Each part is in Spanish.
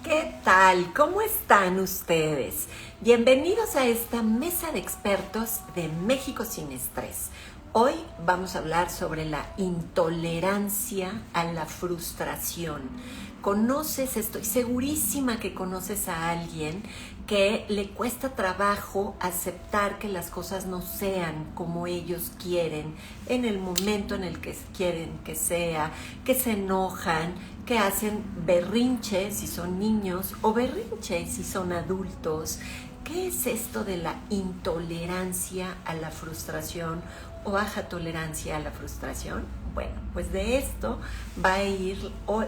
¿Qué tal? ¿Cómo están ustedes? Bienvenidos a esta mesa de expertos de México sin estrés. Hoy vamos a hablar sobre la intolerancia a la frustración. Estoy segurísima que conoces a alguien que le cuesta trabajo aceptar que las cosas no sean como ellos quieren, en el momento en el que quieren que sea, que se enojan, que hacen berrinches si son niños o berrinches si son adultos. ¿Qué es esto de la intolerancia a la frustración o baja tolerancia a la frustración? Bueno, pues de esto va a ir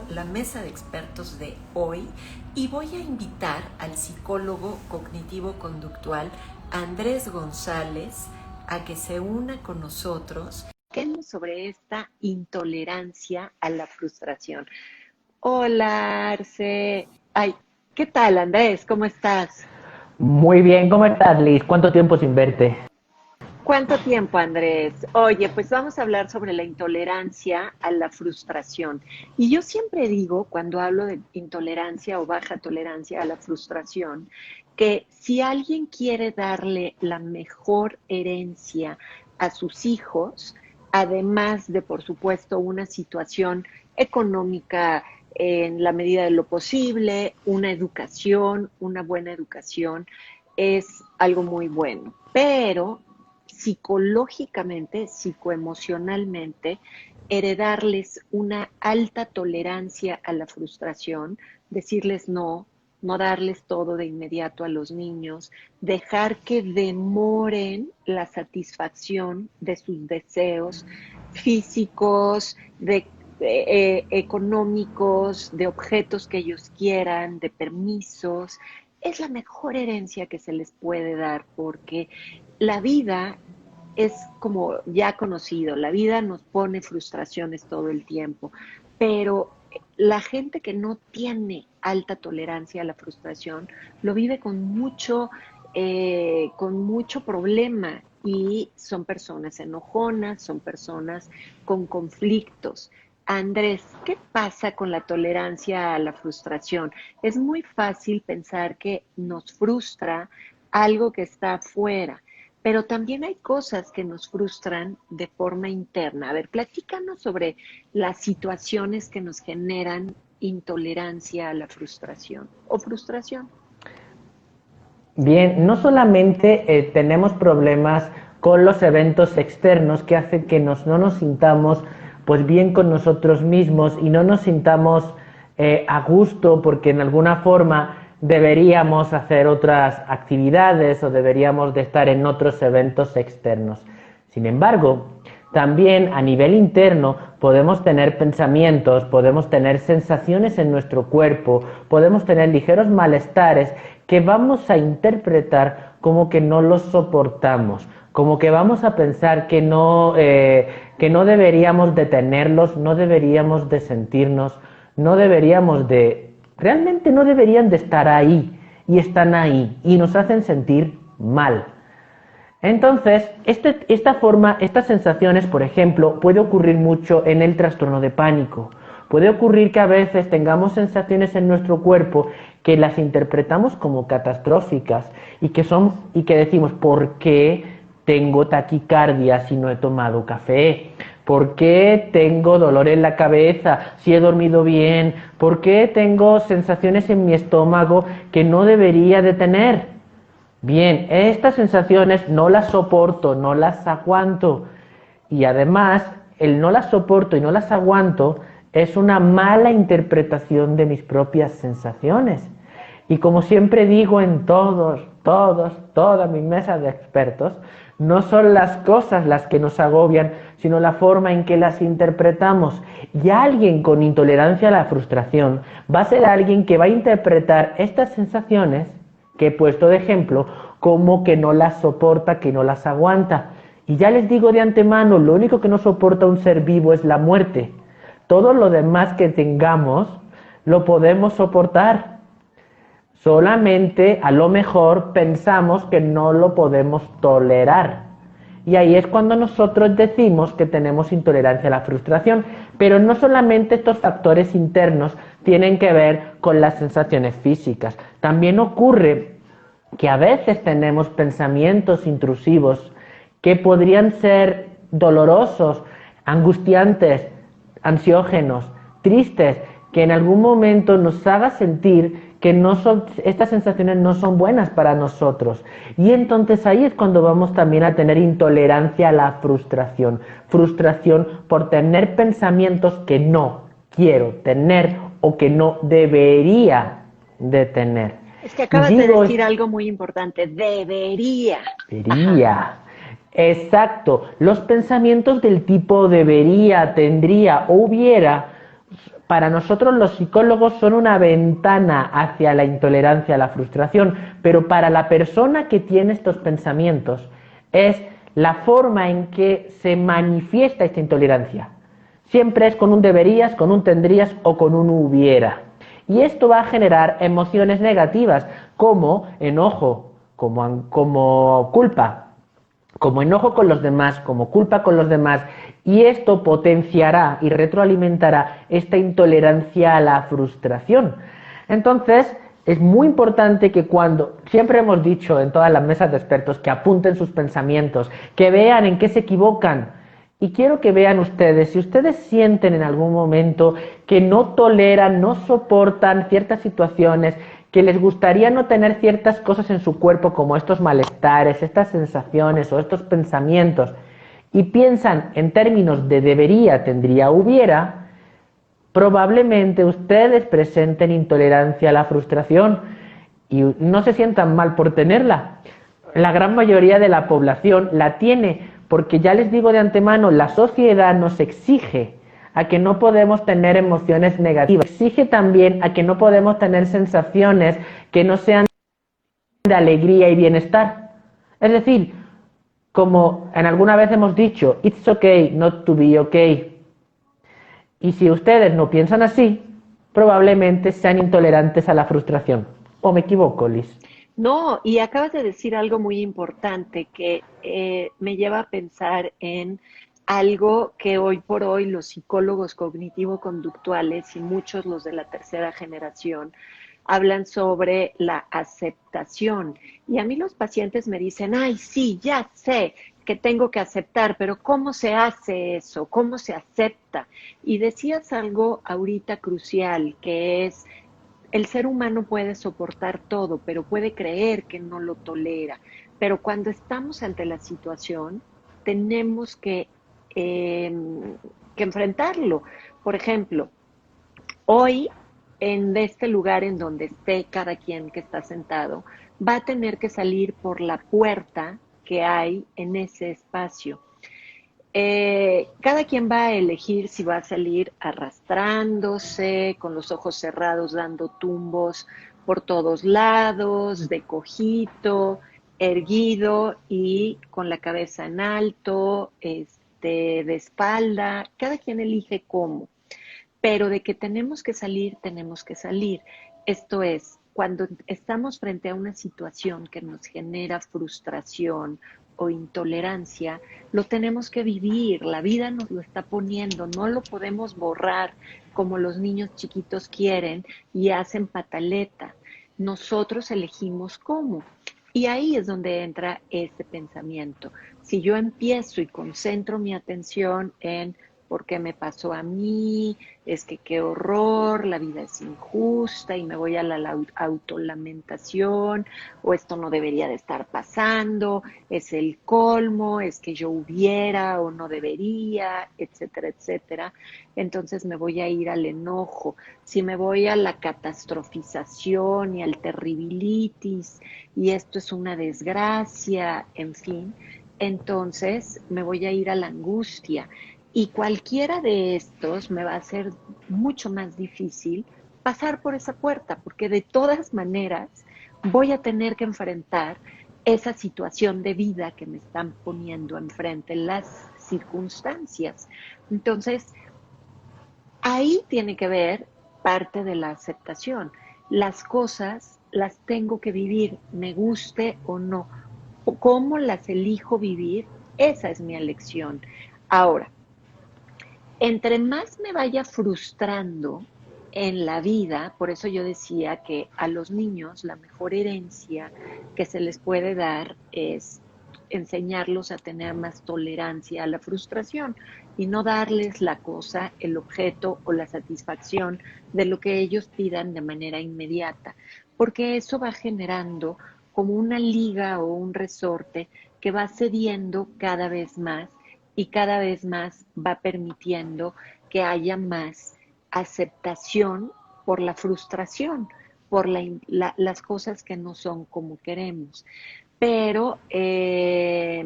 la mesa de expertos de hoy y voy a invitar al psicólogo cognitivo-conductual Andrés González a que se una con nosotros sobre esta intolerancia a la frustración. Hola, Arce. Ay, ¿qué tal, Andrés? ¿Cómo estás? Muy bien, ¿cómo estás, Liz? ¿Cuánto tiempo sin verte? ¿Cuánto tiempo, Andrés? Oye, pues vamos a hablar sobre la intolerancia a la frustración. Y yo siempre digo, cuando hablo de intolerancia o baja tolerancia a la frustración, que si alguien quiere darle la mejor herencia a sus hijos, además de, por supuesto, una situación económica en la medida de lo posible, una educación, una buena educación, es algo muy bueno. Pero psicológicamente, psicoemocionalmente, heredarles una alta tolerancia a la frustración, decirles no, no darles todo de inmediato a los niños, dejar que demoren la satisfacción de sus deseos físicos, económicos, de objetos que ellos quieran, de permisos, es la mejor herencia que se les puede dar porque la vida es como ya conocido, la vida nos pone frustraciones todo el tiempo, pero la gente que no tiene alta tolerancia a la frustración lo vive con mucho problema y son personas enojonas, son personas con conflictos. Andrés, ¿qué pasa con la tolerancia a la frustración? Es muy fácil pensar que nos frustra algo que está afuera, pero también hay cosas que nos frustran de forma interna. A ver, platícanos sobre las situaciones que nos generan intolerancia a la frustración o frustración. Bien, no solamente tenemos problemas con los eventos externos que hacen que no nos sintamos pues bien con nosotros mismos y no nos sintamos a gusto porque en alguna forma deberíamos hacer otras actividades o deberíamos de estar en otros eventos externos. Sin embargo, también a nivel interno podemos tener pensamientos, podemos tener sensaciones en nuestro cuerpo, podemos tener ligeros malestares que vamos a interpretar como que no los soportamos, como que vamos a pensar que no deberíamos de tenerlos, no deberíamos de sentirnos, no deberíamos de, realmente no deberían de estar ahí y están ahí y nos hacen sentir mal. Entonces, estas sensaciones, por ejemplo, puede ocurrir mucho en el trastorno de pánico. Puede ocurrir que a veces tengamos sensaciones en nuestro cuerpo que las interpretamos como catastróficas y que decimos, ¿por qué tengo taquicardia si no he tomado café? ¿Por qué tengo dolor en la cabeza si he dormido bien? ¿Por qué tengo sensaciones en mi estómago que no debería de tener? Bien, estas sensaciones no las soporto, no las aguanto. Y además, el no las soporto y no las aguanto es una mala interpretación de mis propias sensaciones. Y como siempre digo en todas mis mesas de expertos, no son las cosas las que nos agobian, sino la forma en que las interpretamos. Y alguien con intolerancia a la frustración va a ser alguien que va a interpretar estas sensaciones que he puesto de ejemplo como que no las soporta, que no las aguanta. Y ya les digo de antemano, lo único que no soporta un ser vivo es la muerte. Todo lo demás que tengamos lo podemos soportar. Solamente a lo mejor pensamos que no lo podemos tolerar. Y ahí es cuando nosotros decimos que tenemos intolerancia a la frustración. Pero no solamente estos factores internos, tienen que ver con las sensaciones físicas. También ocurre que a veces tenemos pensamientos intrusivos que podrían ser dolorosos, angustiantes, ansiógenos, tristes, que en algún momento nos haga sentir que estas sensaciones no son buenas para nosotros. Y entonces ahí es cuando vamos también a tener intolerancia a la frustración. Frustración por tener pensamientos que no quiero tener o que no debería de tener. Es que Y acabas de digo, decir algo muy importante, debería. Ajá. debería. Exacto. Los pensamientos del tipo debería, tendría o hubiera, para nosotros los psicólogos son una ventana hacia la intolerancia a la frustración, pero para la persona que tiene estos pensamientos es la forma en que se manifiesta esta intolerancia. Siempre es con un deberías, con un tendrías o con un hubiera. Y esto va a generar emociones negativas como enojo, como culpa, como enojo con los demás, como culpa con los demás, y esto potenciará y retroalimentará esta intolerancia a la frustración. Entonces, es muy importante que siempre hemos dicho en todas las mesas de expertos, que apunten sus pensamientos, que vean en qué se equivocan. Y quiero que vean ustedes, si ustedes sienten en algún momento que no toleran, no soportan ciertas situaciones, que les gustaría no tener ciertas cosas en su cuerpo como estos malestares, estas sensaciones o estos pensamientos, y piensan en términos de debería, tendría, hubiera, probablemente ustedes presenten intolerancia a la frustración y no se sientan mal por tenerla. La gran mayoría de la población la tiene porque, ya les digo de antemano, la sociedad nos exige a que no podemos tener emociones negativas. Exige también a que no podemos tener sensaciones que no sean de alegría y bienestar. Es decir, como en alguna vez hemos dicho, it's okay not to be okay. Y si ustedes no piensan así, probablemente sean intolerantes a la frustración. ¿O me equivoco, Liz? No, y acabas de decir algo muy importante que me lleva a pensar en algo que hoy por hoy los psicólogos cognitivo-conductuales y muchos los de la tercera generación hablan sobre la aceptación. Y a mí los pacientes me dicen, ay, sí, ya sé que tengo que aceptar, pero ¿cómo se hace eso? ¿Cómo se acepta? Y decías algo ahorita crucial, que es el ser humano puede soportar todo, pero puede creer que no lo tolera. Pero cuando estamos ante la situación, tenemos eh, que enfrentarlo. Por ejemplo, hoy, en este lugar en donde esté cada quien que está sentado, va a tener que salir por la puerta que hay en ese espacio. Cada quien va a elegir si va a salir arrastrándose, con los ojos cerrados, dando tumbos por todos lados, de cojito, erguido y con la cabeza en alto, de espalda. Cada quien elige cómo, pero de que tenemos que salir, tenemos que salir. Esto es, cuando estamos frente a una situación que nos genera frustración o intolerancia, lo tenemos que vivir, la vida nos lo está poniendo, no lo podemos borrar como los niños chiquitos quieren y hacen pataleta. Nosotros elegimos cómo. Y ahí es donde entra ese pensamiento. Si yo empiezo y concentro mi atención en por qué me pasó a mí, es que qué horror, la vida es injusta y me voy a la autolamentación, o esto no debería de estar pasando, es el colmo, es que yo hubiera o no debería, etcétera, etcétera. Entonces me voy a ir al enojo. Si me voy a la catastrofización y al terribilitis, y esto es una desgracia, en fin, entonces me voy a ir a la angustia. Y cualquiera de estos me va a hacer mucho más difícil pasar por esa puerta, porque de todas maneras voy a tener que enfrentar esa situación de vida que me están poniendo enfrente, las circunstancias. Entonces, ahí tiene que ver parte de la aceptación. Las cosas las tengo que vivir, me guste o no. O cómo las elijo vivir, esa es mi elección. Ahora, entre más me vaya frustrando, en la vida, por eso yo decía que a los niños la mejor herencia que se les puede dar es enseñarlos a tener más tolerancia a la frustración y no darles la cosa, el objeto o la satisfacción de lo que ellos pidan de manera inmediata, porque eso va generando como una liga o un resorte que va cediendo cada vez más y cada vez más va permitiendo que haya más aceptación por la frustración, por las cosas que no son como queremos. Pero me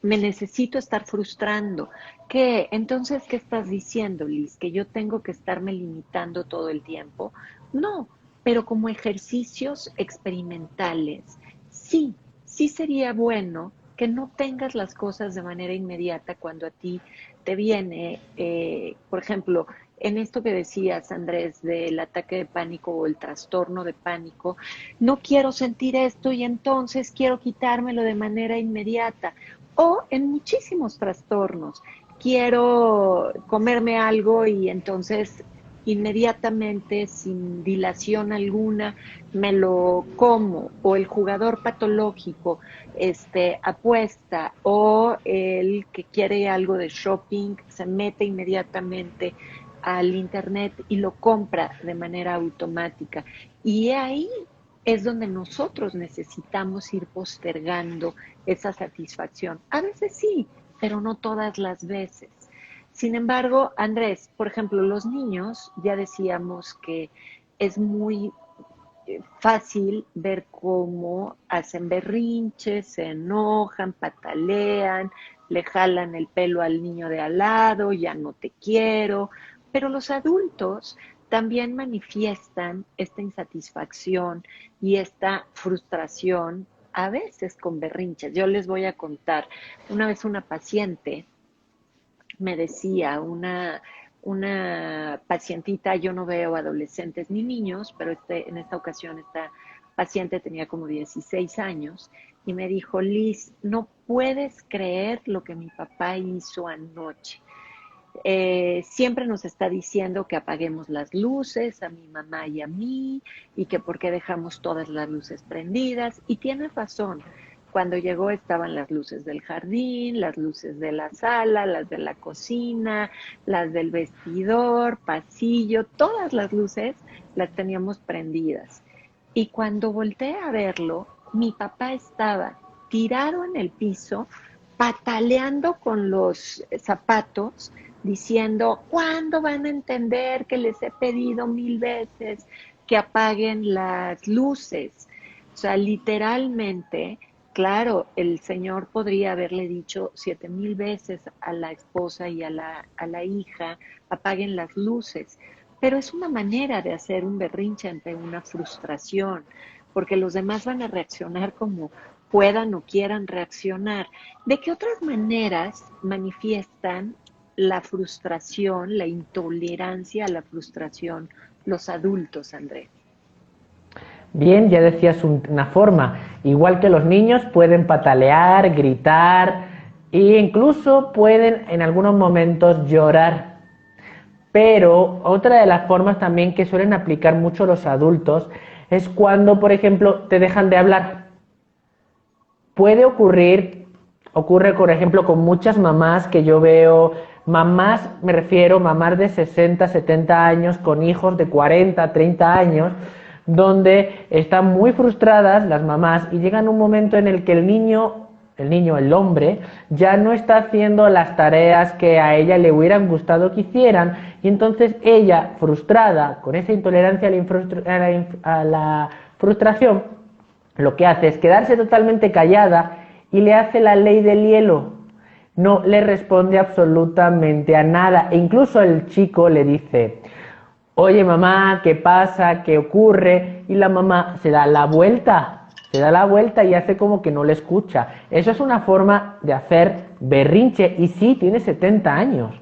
necesito estar frustrando. ¿Qué? Entonces, ¿qué estás diciendo, Liz? ¿Que yo tengo que estarme limitando todo el tiempo? No, pero como ejercicios experimentales, sí, sí sería bueno que no tengas las cosas de manera inmediata cuando a ti te viene, por ejemplo, en esto que decías, Andrés, del ataque de pánico o el trastorno de pánico, no quiero sentir esto y entonces quiero quitármelo de manera inmediata. O en muchísimos trastornos, quiero comerme algo y entonces inmediatamente, sin dilación alguna, me lo como. O el jugador patológico apuesta, o el que quiere algo de shopping se mete inmediatamente al internet y lo compra de manera automática. Y ahí es donde nosotros necesitamos ir postergando esa satisfacción. A veces sí, pero no todas las veces. Sin embargo, Andrés, por ejemplo, los niños, ya decíamos que es muy fácil ver cómo hacen berrinches, se enojan, patalean, le jalan el pelo al niño de al lado, ya no te quiero, pero los adultos también manifiestan esta insatisfacción y esta frustración, a veces con berrinches. Yo les voy a contar, una vez una paciente me decía, una pacientita, yo no veo adolescentes ni niños, pero en esta ocasión esta paciente tenía como 16 años y me dijo, Liz, no puedes creer lo que mi papá hizo anoche. Siempre nos está diciendo que apaguemos las luces a mi mamá y a mí y que por qué dejamos todas las luces prendidas. Y tiene razón. Cuando llegó estaban las luces del jardín, las luces de la sala, las de la cocina, las del vestidor, pasillo, todas las luces las teníamos prendidas. Y cuando volteé a verlo, mi papá estaba tirado en el piso, pataleando con los zapatos, diciendo, ¿cuándo van a entender que les he pedido 1000 veces que apaguen las luces? O sea, literalmente, claro, el Señor podría haberle dicho 7000 veces a la esposa y a la hija, apaguen las luces, pero es una manera de hacer un berrinche ante una frustración, porque los demás van a reaccionar como puedan o quieran reaccionar. ¿De qué otras maneras manifiestan la frustración, la intolerancia a la frustración los adultos, Andrés? Bien, ya decías una forma, igual que los niños pueden patalear, gritar e incluso pueden en algunos momentos llorar. Pero otra de las formas también que suelen aplicar mucho los adultos es cuando, por ejemplo, te dejan de hablar. Ocurre, por ejemplo, con muchas mamás que yo veo, mamás, me refiero, mamás de 60, 70 años con hijos de 40, 30 años, donde están muy frustradas las mamás y llegan un momento en el que el hombre, ya no está haciendo las tareas que a ella le hubieran gustado que hicieran y entonces ella, frustrada con esa intolerancia a la frustración, lo que hace es quedarse totalmente callada y le hace la ley del hielo. No le responde absolutamente a nada e incluso el chico le dice, oye mamá, ¿qué pasa? ¿Qué ocurre? Y la mamá se da la vuelta y hace como que no le escucha. Eso es una forma de hacer berrinche y sí, tiene 70 años.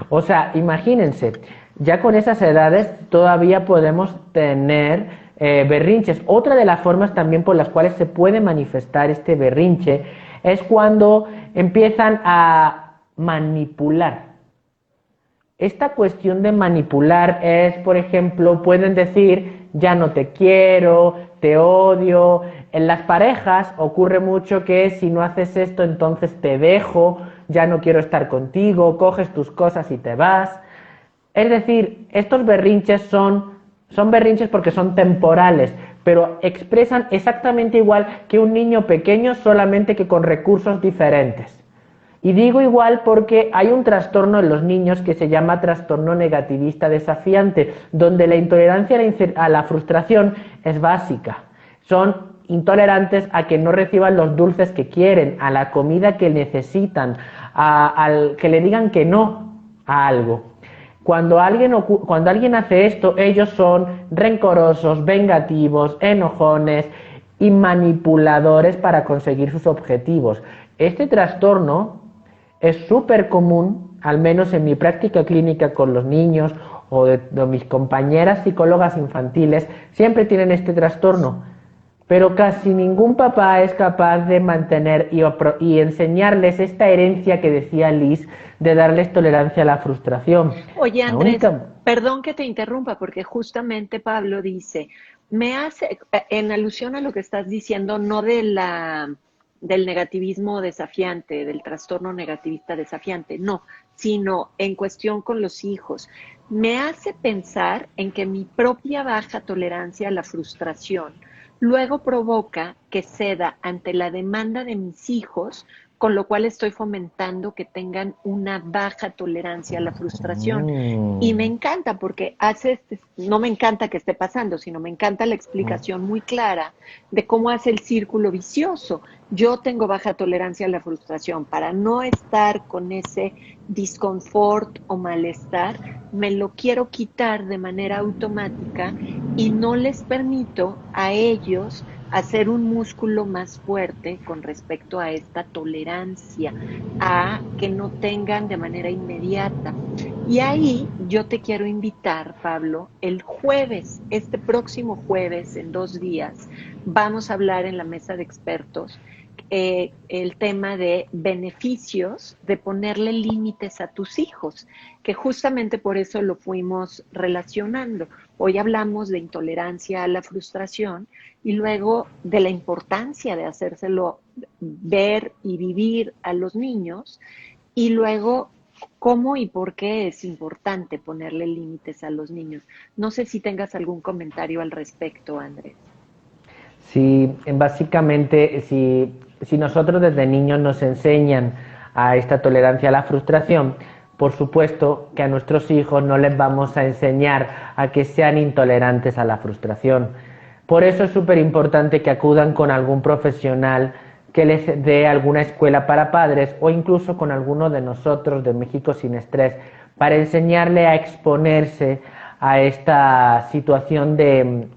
O sea, imagínense, ya con esas edades todavía podemos tener berrinches. Otra de las formas también por las cuales se puede manifestar este berrinche es cuando empiezan a manipular. esta cuestión de manipular es, por ejemplo, pueden decir, ya no te quiero, te odio. En las parejas ocurre mucho que si no haces esto, entonces te dejo, ya no quiero estar contigo, coges tus cosas y te vas. Es decir, estos berrinches son berrinches porque son temporales, pero expresan exactamente igual que un niño pequeño, solamente que con recursos diferentes. Y digo igual porque hay un trastorno en los niños que se llama trastorno negativista desafiante, donde la intolerancia a la frustración es básica. Son intolerantes a que no reciban los dulces que quieren, a la comida que necesitan, al que le digan que no a algo. Cuando alguien hace esto, ellos son rencorosos, vengativos, enojones y manipuladores para conseguir sus objetivos. Este trastorno es súper común, al menos en mi práctica clínica con los niños o de mis compañeras psicólogas infantiles, siempre tienen este trastorno, pero casi ningún papá es capaz de mantener y enseñarles esta herencia que decía Liz, de darles tolerancia a la frustración. Oye, Andrés, perdón que te interrumpa, porque justamente Pablo dice, en alusión a lo que estás diciendo, no del negativismo desafiante, del trastorno negativista desafiante, no, sino en cuestión con los hijos. Me hace pensar en que mi propia baja tolerancia a la frustración luego provoca que ceda ante la demanda de mis hijos, con lo cual estoy fomentando que tengan una baja tolerancia a la frustración. Y me encanta porque no me encanta que esté pasando, sino me encanta la explicación muy clara de cómo hace el círculo vicioso. Yo tengo baja tolerancia a la frustración. Para no estar con ese disconfort o malestar, me lo quiero quitar de manera automática y no les permito a ellos hacer un músculo más fuerte con respecto a esta tolerancia, a que no tengan de manera inmediata. Y ahí yo te quiero invitar, Pablo, el jueves, este próximo jueves, en 2 días, vamos a hablar en la mesa de expertos el tema de beneficios de ponerle límites a tus hijos, que justamente por eso lo fuimos relacionando. Hoy hablamos de intolerancia a la frustración y luego de la importancia de hacérselo ver y vivir a los niños y luego cómo y por qué es importante ponerle límites a los niños. No sé si tengas algún comentario al respecto, Andrés. Sí, básicamente, si nosotros desde niños nos enseñan a esta tolerancia a la frustración, por supuesto que a nuestros hijos no les vamos a enseñar a que sean intolerantes a la frustración. Por eso es súper importante que acudan con algún profesional que les dé alguna escuela para padres o incluso con alguno de nosotros de México Sin Estrés para enseñarle a exponerse a esta situación de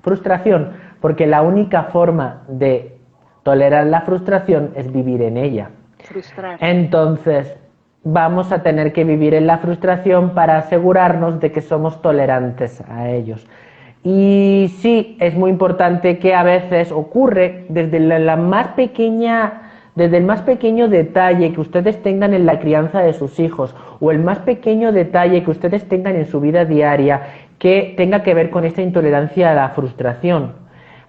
frustración, porque la única forma de tolerar la frustración es vivir en ella. Frustrar. Entonces, vamos a tener que vivir en la frustración para asegurarnos de que somos tolerantes a ellos. Y sí, es muy importante que a veces ocurre desde desde el más pequeño detalle que ustedes tengan en la crianza de sus hijos o el más pequeño detalle que ustedes tengan en su vida diaria que tenga que ver con esta intolerancia a la frustración.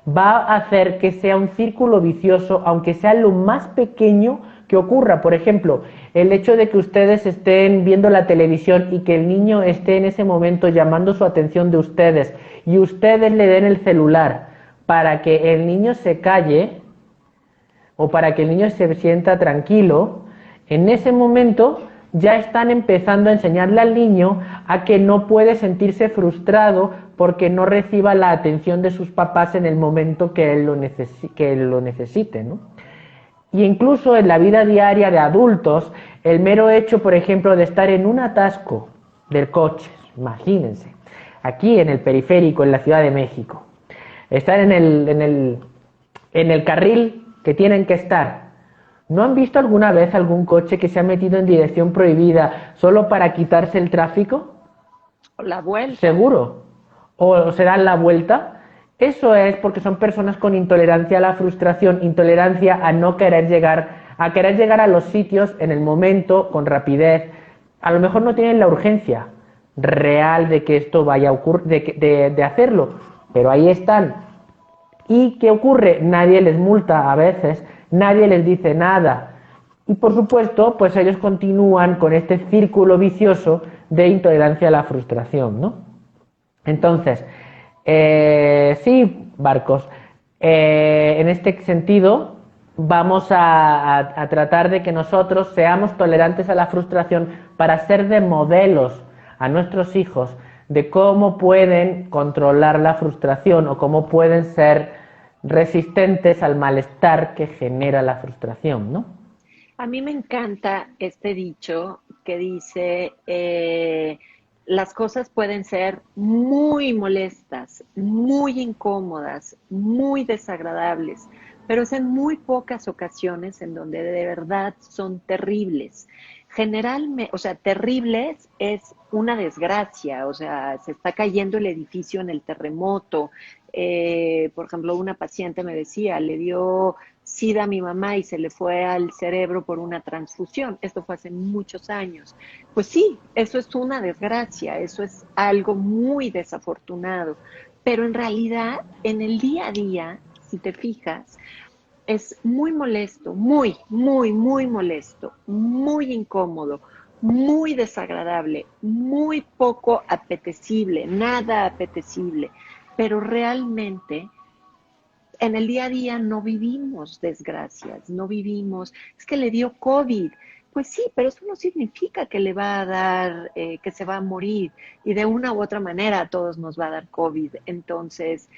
Va a hacer que sea un círculo vicioso, aunque sea lo más pequeño que ocurra. Por ejemplo, el hecho de que ustedes estén viendo la televisión y que el niño esté en ese momento llamando su atención de ustedes y ustedes le den el celular para que el niño se calle o para que el niño se sienta tranquilo, en ese momento ya están empezando a enseñarle al niño a que no puede sentirse frustrado porque no reciba la atención de sus papás en el momento que él lo necesite, ¿no? Y incluso en la vida diaria de adultos, el mero hecho, por ejemplo, de estar en un atasco del coche, imagínense, aquí en el periférico, en la Ciudad de México, estar en el carril que tienen que estar. ¿No han visto alguna vez algún coche que se ha metido en dirección prohibida solo para quitarse el tráfico? La vuelta. Seguro. O se dan la vuelta. Eso es porque son personas con intolerancia a la frustración, intolerancia a no querer llegar, a querer llegar a los sitios en el momento, con rapidez. a lo mejor no tienen la urgencia real de que esto vaya a ocurrir, de hacerlo, pero ahí están. ¿Y qué ocurre? Nadie les multa a veces, nadie les dice nada. Y por supuesto, pues ellos continúan con este círculo vicioso de intolerancia a la frustración, ¿no? Entonces, sí, Barcos, en este sentido vamos a tratar de que nosotros seamos tolerantes a la frustración para ser de modelos a nuestros hijos de cómo pueden controlar la frustración o cómo pueden ser resistentes al malestar que genera la frustración, ¿no? A mí me encanta este dicho que dice, las cosas pueden ser muy molestas, muy incómodas, muy desagradables, pero es en muy pocas ocasiones en donde de verdad son terribles. Generalmente, o sea, terribles es una desgracia, o sea, se está cayendo el edificio en el terremoto. Por ejemplo, una paciente me decía, le dio SIDA a mi mamá y se le fue al cerebro por una transfusión. Esto fue hace muchos años. Pues sí, eso es una desgracia, eso es algo muy desafortunado. Pero en realidad, en el día a día, si te fijas, es muy molesto, muy molesto, muy incómodo, muy desagradable, muy poco apetecible, nada apetecible. Pero realmente en el día a día no vivimos desgracias, no vivimos, es que le dio COVID. Pues sí, pero eso no significa que le va a dar, que se va a morir. Y de una u otra manera a todos nos va a dar COVID. Entonces,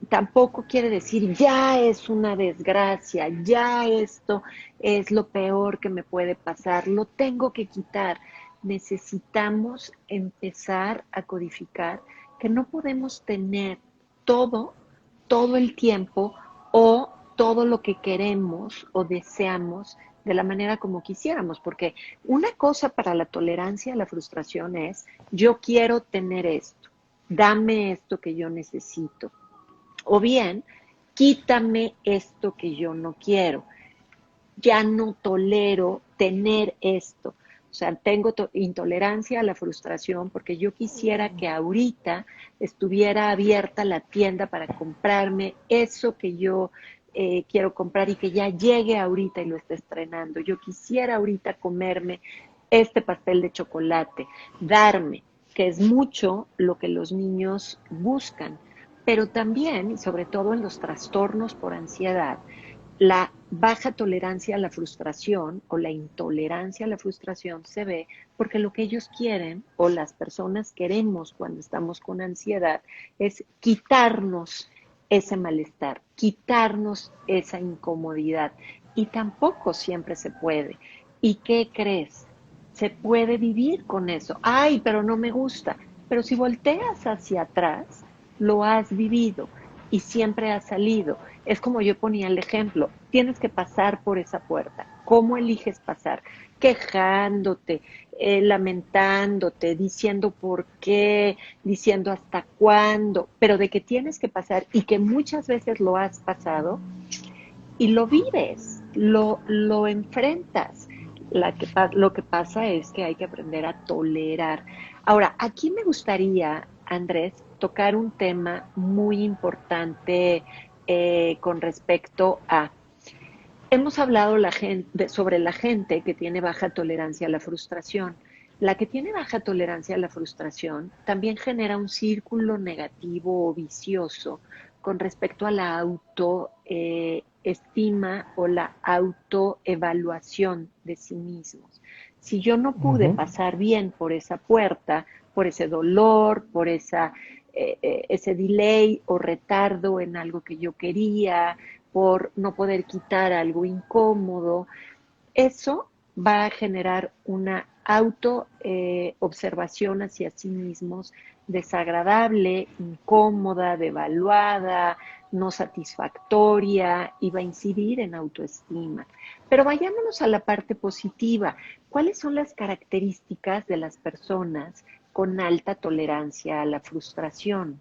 tampoco quiere decir, ya es una desgracia, ya esto es lo peor que me puede pasar, lo tengo que quitar. Necesitamos empezar a codificar que no podemos tener todo todo el tiempo o todo lo que queremos o deseamos de la manera como quisiéramos, porque una cosa para la tolerancia a la frustración es, yo quiero tener esto, dame esto que yo necesito, o bien, quítame esto que yo no quiero, ya no tolero tener esto. O sea, tengo intolerancia a la frustración porque yo quisiera que ahorita estuviera abierta la tienda para comprarme eso que yo quiero comprar y que ya llegue ahorita y lo esté estrenando. Yo quisiera ahorita comerme este pastel de chocolate, darme, que es mucho lo que los niños buscan, pero también, y sobre todo en los trastornos por ansiedad, la baja tolerancia a la frustración o la intolerancia a la frustración se ve porque lo que ellos quieren o las personas queremos cuando estamos con ansiedad es quitarnos ese malestar, quitarnos esa incomodidad y tampoco siempre se puede. ¿Y qué crees? Se puede vivir con eso. Ay, pero no me gusta. Pero si volteas hacia atrás, lo has vivido y siempre has salido. Es como yo ponía el ejemplo, tienes que pasar por esa puerta. ¿Cómo eliges pasar? Quejándote, lamentándote, diciendo por qué, diciendo hasta cuándo, pero de que tienes que pasar y que muchas veces lo has pasado y lo vives, lo enfrentas. Lo que pasa es que hay que aprender a tolerar. Ahora, aquí me gustaría, Andrés, tocar un tema muy importante con respecto a... Hemos hablado sobre la gente que tiene baja tolerancia a la frustración. La que tiene baja tolerancia a la frustración también genera un círculo negativo o vicioso con respecto a la autoestima o la autoevaluación de sí mismos. Si yo no pude pasar bien por esa puerta, por ese dolor, por ese delay o retardo en algo que yo quería, por no poder quitar algo incómodo, eso va a generar una auto observación hacia sí mismos desagradable, incómoda, devaluada, no satisfactoria y va a incidir en autoestima. Pero vayámonos a la parte positiva. ¿Cuáles son las características de las personas con alta tolerancia a la frustración?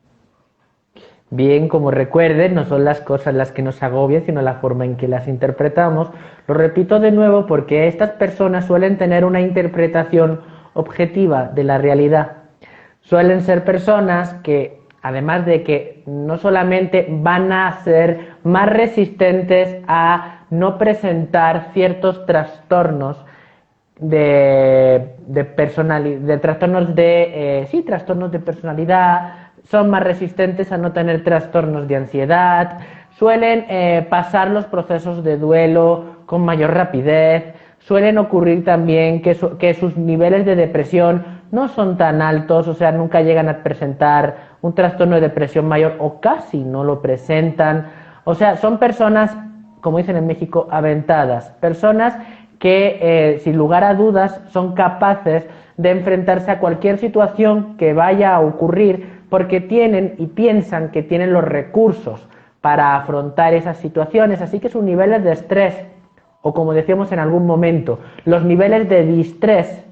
Bien, como recuerden, no son las cosas las que nos agobian, sino la forma en que las interpretamos. Lo repito de nuevo porque estas personas suelen tener una interpretación objetiva de la realidad. Suelen ser personas que, además de que no solamente van a ser más resistentes a no presentar ciertos trastornos trastornos de personalidad, son más resistentes a no tener trastornos de ansiedad, suelen pasar los procesos de duelo con mayor rapidez, suelen ocurrir también que sus niveles de depresión no son tan altos, o sea, nunca llegan a presentar un trastorno de depresión mayor o casi no lo presentan. O sea, son personas, como dicen en México, aventadas, personas que sin lugar a dudas son capaces de enfrentarse a cualquier situación que vaya a ocurrir porque tienen y piensan que tienen los recursos para afrontar esas situaciones, así que sus niveles de estrés, o como decíamos en algún momento, los niveles de distrés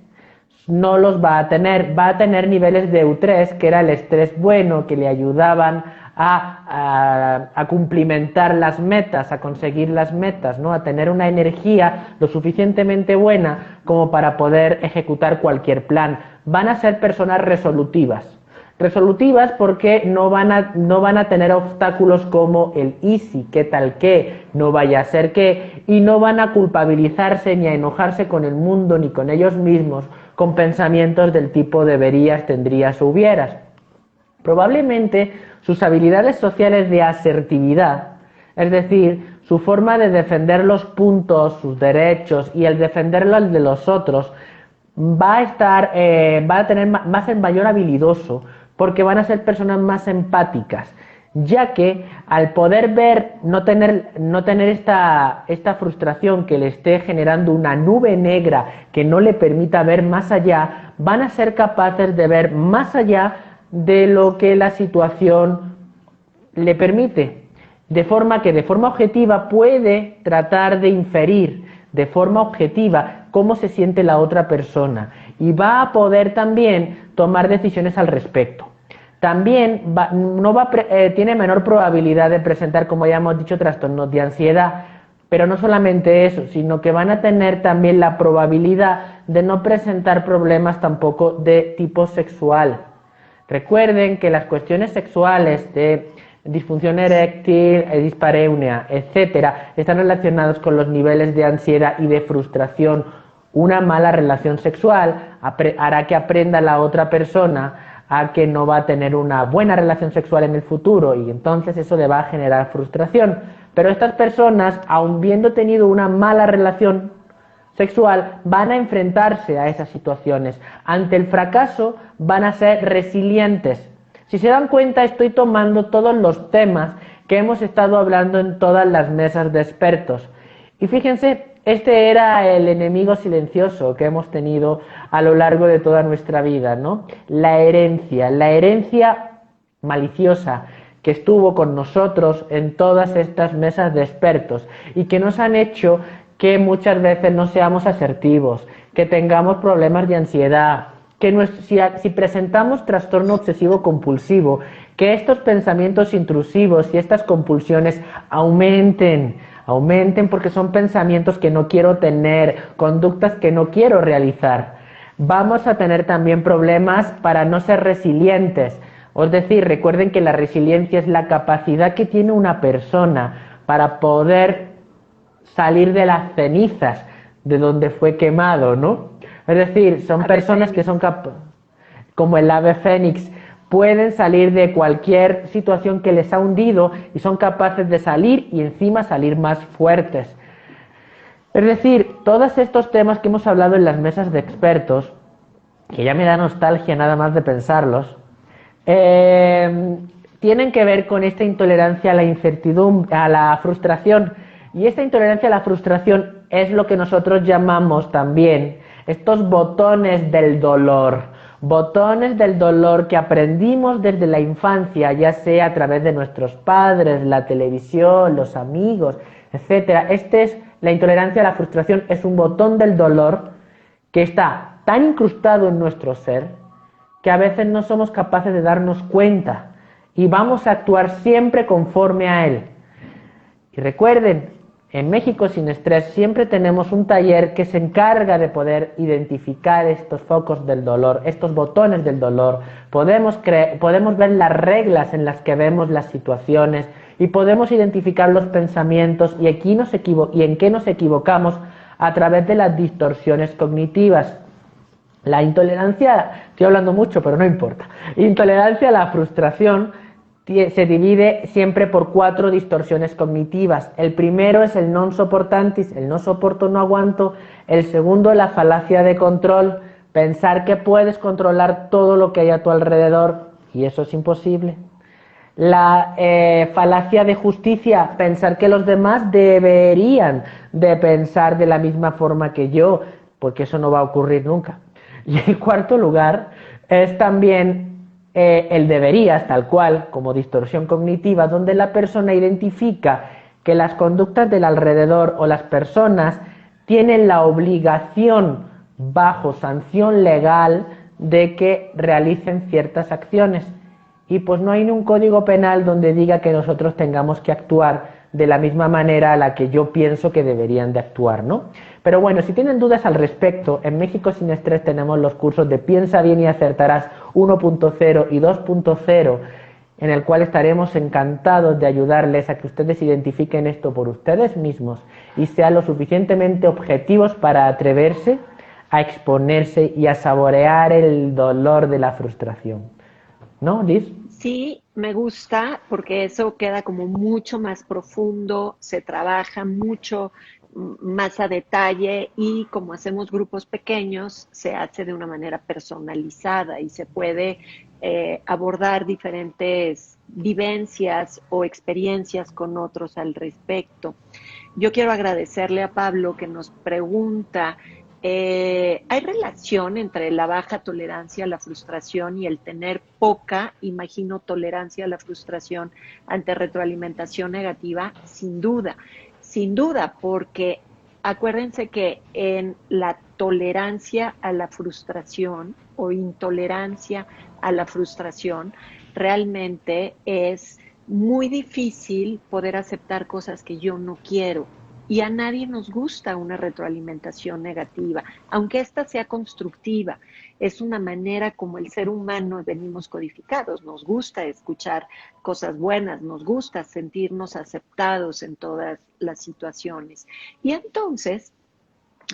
no los va a tener niveles de eustrés, que era el estrés bueno, que le ayudaban a cumplimentar las metas, a conseguir las metas, ¿no? A tener una energía lo suficientemente buena como para poder ejecutar cualquier plan. Van a ser personas resolutivas porque no van a tener obstáculos como el y si, qué tal que, no vaya a ser que, y no van a culpabilizarse ni a enojarse con el mundo ni con ellos mismos con pensamientos del tipo deberías, tendrías o hubieras. Probablemente sus habilidades sociales de asertividad, es decir, su forma de defender los puntos, sus derechos y el defenderlos de los otros, va a tener más en mayor habilidoso, porque van a ser personas más empáticas, ya que al poder ver, no tener esta frustración que le esté generando una nube negra que no le permita ver más allá, van a ser capaces de ver más allá de lo que la situación le permite, de forma que de forma objetiva puede tratar de inferir de forma objetiva cómo se siente la otra persona y va a poder también tomar decisiones al respecto. También tiene menor probabilidad de presentar, como ya hemos dicho, trastornos de ansiedad, pero no solamente eso, sino que van a tener también la probabilidad de no presentar problemas tampoco de tipo sexual. Recuerden que las cuestiones sexuales de disfunción eréctil, dispareunia, etcétera, están relacionados con los niveles de ansiedad y de frustración. Una mala relación sexual hará que aprenda la otra persona a que no va a tener una buena relación sexual en el futuro y entonces eso le va a generar frustración. Pero estas personas, aun viendo tenido una mala relación sexual, van a enfrentarse a esas situaciones. Ante el fracaso van a ser resilientes. Si se dan cuenta, estoy tomando todos los temas que hemos estado hablando en todas las mesas de expertos. Y fíjense, este era el enemigo silencioso que hemos tenido a lo largo de toda nuestra vida, ¿no? La herencia maliciosa que estuvo con nosotros en todas estas mesas de expertos y que nos han hecho que muchas veces no seamos asertivos, que tengamos problemas de ansiedad, que si presentamos trastorno obsesivo compulsivo, que estos pensamientos intrusivos y estas compulsiones aumenten porque son pensamientos que no quiero tener, conductas que no quiero realizar. Vamos a tener también problemas para no ser resilientes. Es decir, recuerden que la resiliencia es la capacidad que tiene una persona para poder salir de las cenizas de donde fue quemado, ¿no? Es decir, son personas que son como el ave fénix, pueden salir de cualquier situación que les ha hundido y son capaces de salir y encima salir más fuertes. Es decir, todos estos temas que hemos hablado en las mesas de expertos, que ya me da nostalgia nada más de pensarlos, tienen que ver con esta intolerancia a la incertidumbre, a la frustración. Y esta intolerancia a la frustración es lo que nosotros llamamos también estos botones del dolor. Botones del dolor que aprendimos desde la infancia, ya sea a través de nuestros padres, la televisión, los amigos, etcétera. La intolerancia a la frustración es un botón del dolor que está tan incrustado en nuestro ser que a veces no somos capaces de darnos cuenta y vamos a actuar siempre conforme a él. Y recuerden, en México Sin Estrés siempre tenemos un taller que se encarga de poder identificar estos focos del dolor, estos botones del dolor. Podemos ver las reglas en las que vemos las situaciones y podemos identificar los pensamientos y en qué nos equivocamos a través de las distorsiones cognitivas. La intolerancia, estoy hablando mucho, pero no importa. Intolerancia a la frustración se divide siempre por 4 distorsiones cognitivas. El primero es el non soportantis, el no soporto, no aguanto. El segundo, la falacia de control, pensar que puedes controlar todo lo que hay a tu alrededor, y eso es imposible. La falacia de justicia, pensar que los demás deberían de pensar de la misma forma que yo, porque eso no va a ocurrir nunca. Y en cuarto lugar es también el deberías, tal cual, como distorsión cognitiva, donde la persona identifica que las conductas del alrededor o las personas tienen la obligación, bajo sanción legal, de que realicen ciertas acciones. Y pues no hay ni un código penal donde diga que nosotros tengamos que actuar de la misma manera a la que yo pienso que deberían de actuar, ¿no? Pero bueno, si tienen dudas al respecto, en México Sin Estrés tenemos los cursos de Piensa Bien y Acertarás 1.0 y 2.0, en el cual estaremos encantados de ayudarles a que ustedes identifiquen esto por ustedes mismos y sean lo suficientemente objetivos para atreverse a exponerse y a saborear el dolor de la frustración. ¿No, Liz? Sí, me gusta porque eso queda como mucho más profundo, se trabaja mucho más a detalle y como hacemos grupos pequeños, se hace de una manera personalizada y se puede abordar diferentes vivencias o experiencias con otros al respecto. Yo quiero agradecerle a Pablo que nos pregunta, ¿hay relación entre la baja tolerancia a la frustración y el tener poca, imagino, tolerancia a la frustración ante retroalimentación negativa? Sin duda, porque acuérdense que en la tolerancia a la frustración o intolerancia a la frustración, realmente es muy difícil poder aceptar cosas que yo no quiero. Y a nadie nos gusta una retroalimentación negativa, aunque ésta sea constructiva. Es una manera como el ser humano venimos codificados. Nos gusta escuchar cosas buenas, nos gusta sentirnos aceptados en todas las situaciones. Y entonces,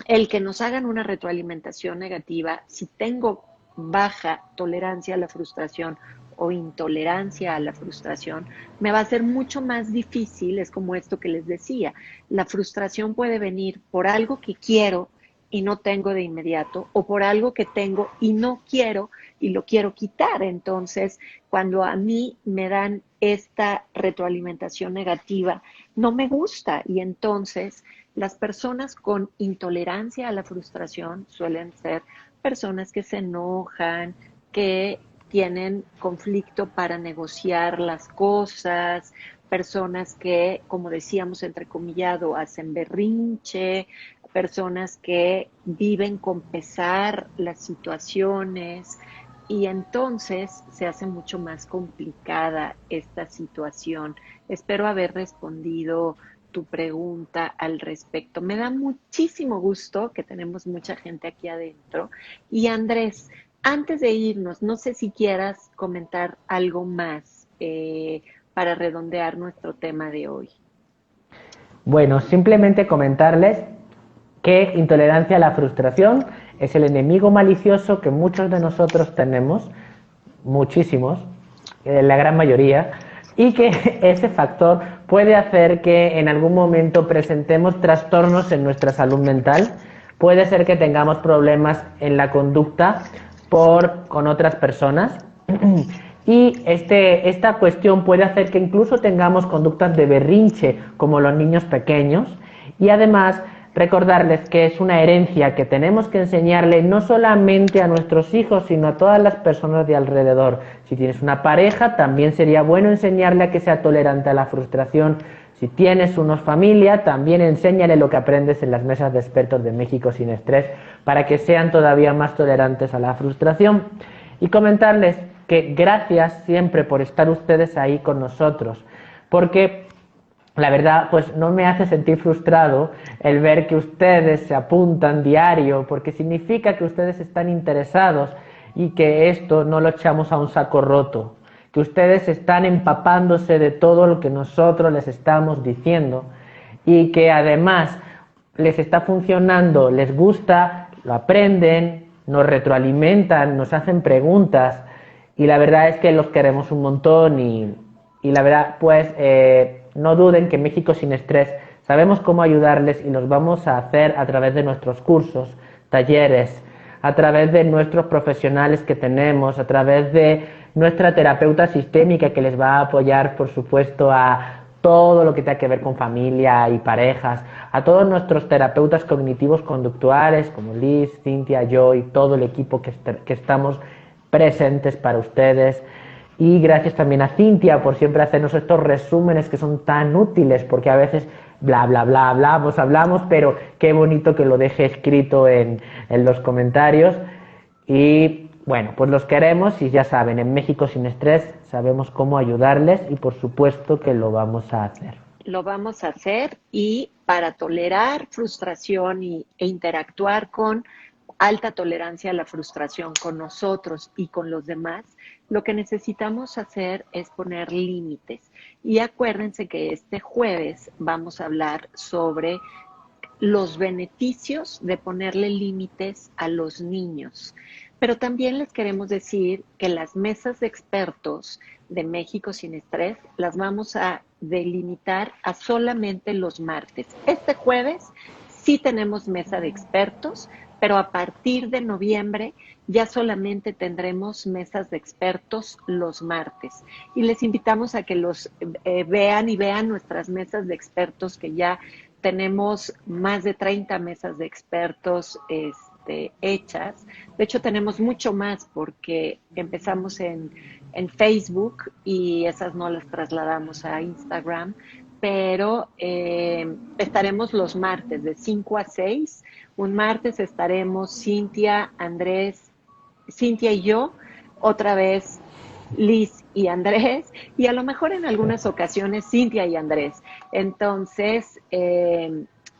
el que nos hagan una retroalimentación negativa, si tengo baja tolerancia a la frustración o intolerancia a la frustración, me va a ser mucho más difícil, es como esto que les decía, la frustración puede venir por algo que quiero y no tengo de inmediato, o por algo que tengo y no quiero y lo quiero quitar. Entonces, cuando a mí me dan esta retroalimentación negativa, no me gusta y entonces las personas con intolerancia a la frustración suelen ser personas que se enojan, que tienen conflicto para negociar las cosas, personas que, como decíamos entrecomillado, hacen berrinche, personas que viven con pesar las situaciones y entonces se hace mucho más complicada esta situación. Espero haber respondido tu pregunta al respecto. Me da muchísimo gusto que tenemos mucha gente aquí adentro. Y Andrés, antes de irnos, no sé si quieras comentar algo más para redondear nuestro tema de hoy. Bueno, simplemente comentarles que intolerancia a la frustración es el enemigo malicioso que muchos de nosotros tenemos, muchísimos, la gran mayoría, y que ese factor puede hacer que en algún momento presentemos trastornos en nuestra salud mental, puede ser que tengamos problemas en la conducta con otras personas y esta cuestión puede hacer que incluso tengamos conductas de berrinche como los niños pequeños y además recordarles que es una herencia que tenemos que enseñarle no solamente a nuestros hijos, sino a todas las personas de alrededor. Si tienes una pareja, también sería bueno enseñarle a que sea tolerante a la frustración. Si tienes una familia, también enséñale lo que aprendes en las mesas de expertos de México Sin Estrés para que sean todavía más tolerantes a la frustración. Y comentarles que gracias siempre por estar ustedes ahí con nosotros, porque la verdad, pues no me hace sentir frustrado el ver que ustedes se apuntan diario, porque significa que ustedes están interesados y que esto no lo echamos a un saco roto, que ustedes están empapándose de todo lo que nosotros les estamos diciendo y que además les está funcionando, les gusta, lo aprenden, nos retroalimentan, nos hacen preguntas y la verdad es que los queremos un montón y la verdad, pues no duden que México sin estrés sabemos cómo ayudarles y los vamos a hacer a través de nuestros cursos, talleres, a través de nuestros profesionales que tenemos, a través de nuestra terapeuta sistémica que les va a apoyar, por supuesto, a todo lo que tenga que ver con familia y parejas, a todos nuestros terapeutas cognitivos conductuales como Liz, Cintia, yo y todo el equipo que estamos presentes para ustedes. Y gracias también a Cintia por siempre hacernos estos resúmenes que son tan útiles, porque a veces bla, bla, bla, hablamos, pero qué bonito que lo deje escrito en los comentarios. Y bueno, pues los queremos y ya saben, en México sin estrés sabemos cómo ayudarles y por supuesto que lo vamos a hacer. Lo vamos a hacer y para tolerar frustración e interactuar con alta tolerancia a la frustración con nosotros y con los demás, lo que necesitamos hacer es poner límites. Y acuérdense que este jueves vamos a hablar sobre los beneficios de ponerle límites a los niños. Pero también les queremos decir que las mesas de expertos de México sin estrés las vamos a delimitar a solamente los martes. Este jueves sí tenemos mesa de expertos, pero a partir de noviembre ya solamente tendremos mesas de expertos los martes. Y les invitamos a que los vean nuestras mesas de expertos, que ya tenemos más de 30 mesas de expertos hechas. De hecho, tenemos mucho más porque empezamos en Facebook y esas no las trasladamos a Instagram, pero estaremos los martes de 5 a 6. Un martes estaremos Cintia, Andrés, Cintia y yo, otra vez Liz y Andrés, y a lo mejor en algunas ocasiones Cintia y Andrés. Entonces,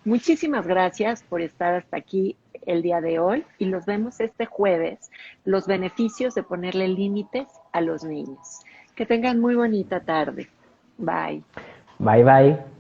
muchísimas gracias por estar hasta aquí el día de hoy y los vemos este jueves, los beneficios de ponerle límites a los niños. Que tengan muy bonita tarde. Bye. Bye bye.